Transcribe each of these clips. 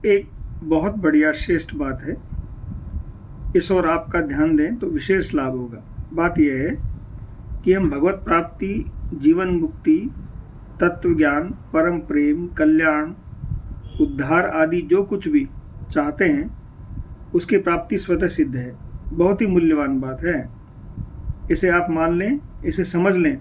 एक बहुत बढ़िया श्रेष्ठ बात है। इस ओर आपका ध्यान दें तो विशेष लाभ होगा। बात यह है कि हम भगवत प्राप्ति, जीवन मुक्ति, तत्व ज्ञान, परम प्रेम, कल्याण, उद्धार आदि जो कुछ भी चाहते हैं उसकी प्राप्ति स्वतः सिद्ध है। बहुत ही मूल्यवान बात है। इसे आप मान लें, इसे समझ लें।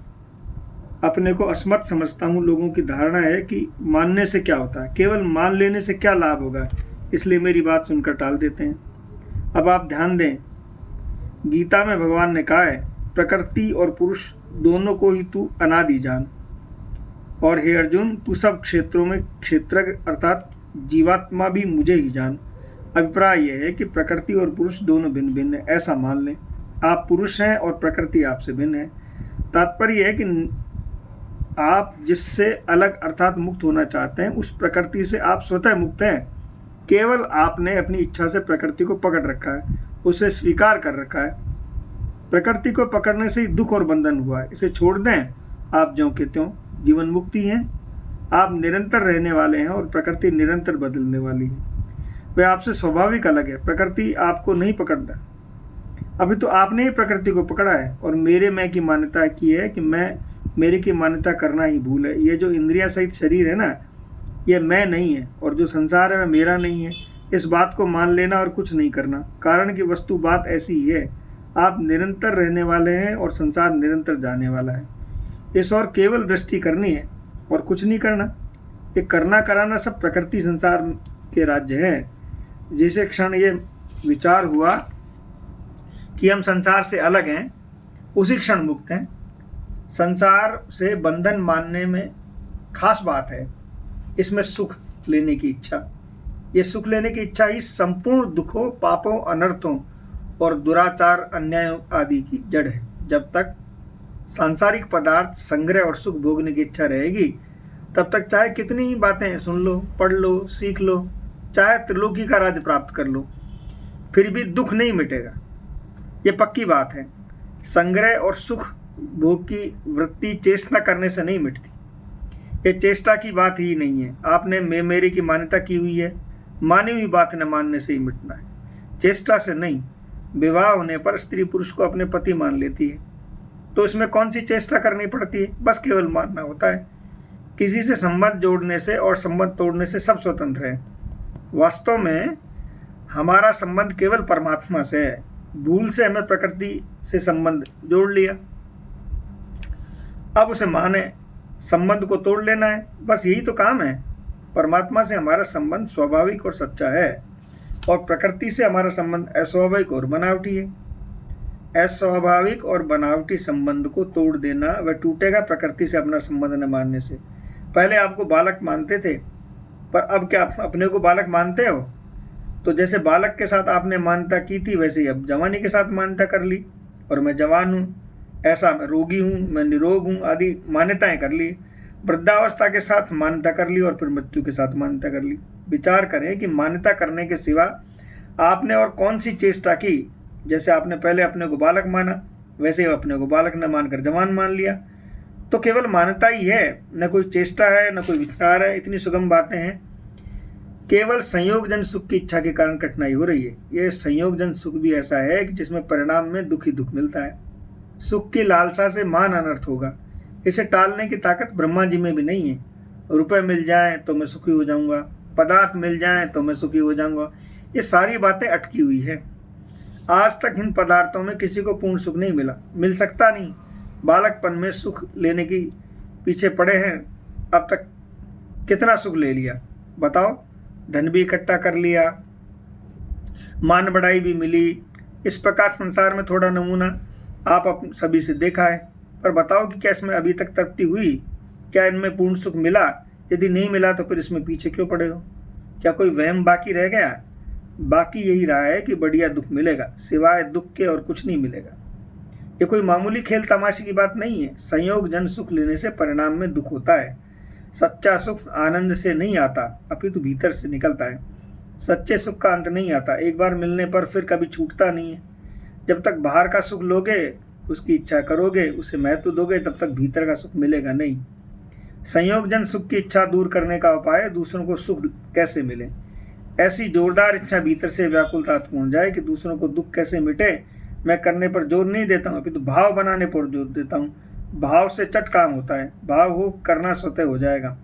अपने को असमर्थ समझता हूँ। लोगों की धारणा है कि मानने से क्या होता है, केवल मान लेने से क्या लाभ होगा, इसलिए मेरी बात सुनकर टाल देते हैं। अब आप ध्यान दें, गीता में भगवान ने कहा है, प्रकृति और पुरुष दोनों को ही तू अनादि जान। और हे अर्जुन, तू सब क्षेत्रों में क्षेत्रज्ञ अर्थात जीवात्मा भी मुझे ही जान। अभिप्राय यह है कि प्रकृति और पुरुष दोनों भिन्न भिन्न है, ऐसा मान लें। आप पुरुष हैं और प्रकृति आपसे भिन्न है। तात्पर्य यह है कि आप जिससे अलग अर्थात मुक्त होना चाहते हैं, उस प्रकृति से आप स्वतः मुक्त हैं। केवल आपने अपनी इच्छा से प्रकृति को पकड़ रखा है, उसे स्वीकार कर रखा है। प्रकृति को पकड़ने से ही दुख और बंधन हुआ है। इसे छोड़ दें, आप ज्यों के त्यों जीवन मुक्ति हैं। आप निरंतर रहने वाले हैं और प्रकृति निरंतर बदलने वाली है। वह आपसे स्वाभाविक अलग है। प्रकृति आपको नहीं पकड़ता। अभी तो आपने ही प्रकृति को पकड़ा है और मेरे मैं की मान्यता की है कि मैं मेरे की मान्यता करना ही भूल है। ये जो इंद्रिया सहित शरीर है ना, यह मैं नहीं है, और जो संसार है वह मेरा नहीं है। इस बात को मान लेना और कुछ नहीं करना। कारण की वस्तु बात ऐसी ही है। आप निरंतर रहने वाले हैं और संसार निरंतर जाने वाला है। इस और केवल दृष्टि करनी है और कुछ नहीं करना। ये करना कराना सब प्रकृति संसार के राज्य हैं। जिसे क्षण ये विचार हुआ कि हम संसार से अलग हैं, उसी क्षण मुक्त हैं। संसार से बंधन मानने में खास बात है इसमें सुख लेने की इच्छा। ये सुख लेने की इच्छा ही संपूर्ण दुखों, पापों, अनर्थों और दुराचार, अन्यायों आदि की जड़ है। जब तक सांसारिक पदार्थ, संग्रह और सुख भोगने की इच्छा रहेगी, तब तक चाहे कितनी ही बातें सुन लो, पढ़ लो, सीख लो, चाहे त्रिलोकी का राज्य प्राप्त कर लो, फिर भी दुख नहीं मिटेगा। ये पक्की बात है। संग्रह और सुख भोग की वृत्ति चेष्टा करने से नहीं मिटती। ये चेष्टा की बात ही नहीं है। आपने मैं मेरे की मान्यता की हुई है। मानी हुई बात न मानने से ही मिटना है, चेष्टा से नहीं। विवाह होने पर स्त्री पुरुष को अपने पति मान लेती है, तो इसमें कौन सी चेष्टा करनी पड़ती है? बस केवल मानना होता है। किसी से संबंध जोड़ने से और संबंध तोड़ने से सब स्वतंत्र है। वास्तव में हमारा संबंध केवल परमात्मा से है। भूल से हमें प्रकृति से संबंध जोड़ लिया। अब उसे माने, संबंध को तोड़ लेना है, बस यही तो काम है। परमात्मा से हमारा संबंध स्वाभाविक और सच्चा है, और प्रकृति से हमारा संबंध अस्वाभाविक और बनावटी है। अस्वाभाविक और बनावटी संबंध को तोड़ देना वह टूटेगा प्रकृति से अपना संबंध न मानने से। पहले आपको बालक मानते थे, पर अब क्या अपने को बालक मानते हो? तो जैसे बालक के साथ आपने मान्यता की थी, वैसे ही अब जवानी के साथ मान्यता कर ली। और मैं जवान हूँ, ऐसा मैं रोगी हूँ, मैं निरोग हूँ आदि मान्यताएं कर ली। वृद्धावस्था के साथ मान्यता कर ली और फिर मृत्यु के साथ मान्यता कर ली। विचार करें कि मान्यता करने के सिवा आपने और कौन सी चेष्टा की। जैसे आपने पहले अपने को बालक माना, वैसे ही अपने को बालक न मानकर जवान मान लिया। तो केवल मान्यता ही है, न कोई चेष्टा है, न कोई विचार है। इतनी सुगम बातें हैं। केवल संयोगजन सुख की इच्छा के कारण कठिनाई हो रही है। यह संयोगजन सुख भी ऐसा है कि जिसमें परिणाम में दुख ही दुख मिलता है। सुख की लालसा से महान अनर्थ होगा। इसे टालने की ताकत ब्रह्मा जी में भी नहीं है। रुपए मिल जाएं तो मैं सुखी हो जाऊंगा, पदार्थ मिल जाएं तो मैं सुखी हो जाऊंगा, ये सारी बातें अटकी हुई है। आज तक इन पदार्थों में किसी को पूर्ण सुख नहीं मिला, मिल सकता नहीं। बालकपन में सुख लेने की पीछे पड़े हैं। अब तक कितना सुख ले लिया बताओ? धन भी इकट्ठा कर लिया, मान बढ़ाई भी मिली। इस प्रकार संसार में थोड़ा नमूना आप सभी से देखा है, पर बताओ कि क्या इसमें अभी तक तृप्ति हुई? क्या इनमें पूर्ण सुख मिला? यदि नहीं मिला तो फिर इसमें पीछे क्यों पड़े हो? क्या कोई वहम बाकी रह गया? बाकी यही रहा है कि बढ़िया दुख मिलेगा, सिवाय दुख के और कुछ नहीं मिलेगा। ये कोई मामूली खेल तमाशे की बात नहीं है। संयोग जन सुख लेने से परिणाम में दुख होता है। सच्चा सुख आनंद से नहीं आता, अपितु भीतर से निकलता है। सच्चे सुख का अंत नहीं आता। एक बार मिलने पर फिर कभी छूटता नहीं है। जब तक बाहर का सुख लोगे, उसकी इच्छा करोगे, उसे महत्व दोगे, तब तक भीतर का सुख मिलेगा नहीं। संयोगजन सुख की इच्छा दूर करने का उपाय है दूसरों को सुख कैसे मिले। ऐसी जोरदार इच्छा भीतर से व्याकुलता उत्पन्न हो जाए कि दूसरों को दुख कैसे मिटे मैं करने पर जोर नहीं देता हूँ, अपितु भाव बनाने पर जोर देता हूँ। भाव से चट काम होता है, भाव हो करना स्वतः हो जाएगा।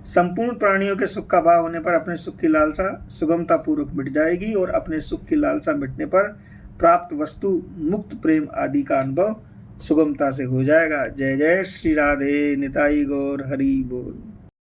संपूर्ण प्राणियों के सुख का भाव होने पर अपने सुख की लालसा सुगमता पूर्वक मिट जाएगी और अपने सुख की लालसा मिटने पर प्राप्त वस्तु मुक्त प्रेम आदि का अनुभव सुगमता से हो जाएगा। जय जय श्री राधे निताई गौर हरि बोल।